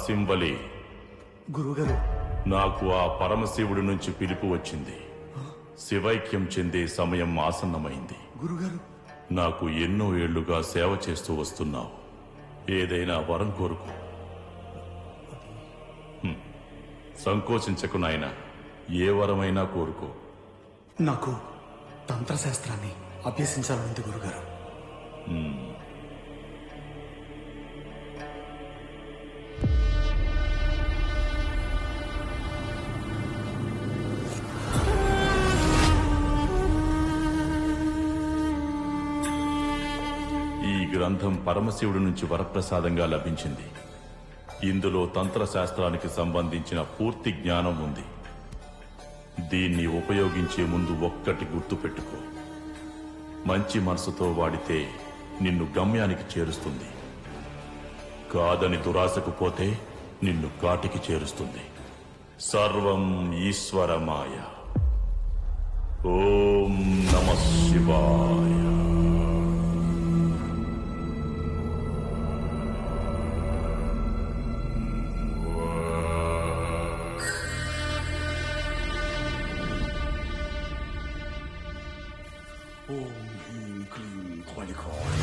సింబలి. గురుగారు, నాకు ఆ పరమశివుడి నుంచి పిలుపు వచ్చింది. శివైక్యం చెందే సమయం ఆసన్నమైంది. గురుగారు, నాకు ఎన్నో ఏళ్లుగా సేవ చేస్తూ వస్తున్నావు. ఏదైనా వరం కోరుకో. సంకోచించకు నాయనా, ఏ వరమైనా కోరుకో. నాకు తంత్రశాస్త్రాన్ని అభ్యసించాలనుంది గురుగారు. ఈ గ్రంథం పరమశివుడి నుంచి వరప్రసాదంగా లభించింది. ఇందులో తంత్రశాస్త్రానికి సంబంధించిన పూర్తి జ్ఞానం ఉంది. దీన్ని ఉపయోగించే ముందు ఒక్కటి గుర్తుపెట్టుకో. మంచి మనసుతో వాడితే నిన్ను గమ్యానికి చేరుస్తుంది. కాదని దురాశకు పోతే నిన్ను కాటికి చేరుస్తుంది. సర్వం ఈశ్వరమాయ. ఓం నమః శివాయ. ఓం హ్రీం క్లీం క్వాలికాయ్.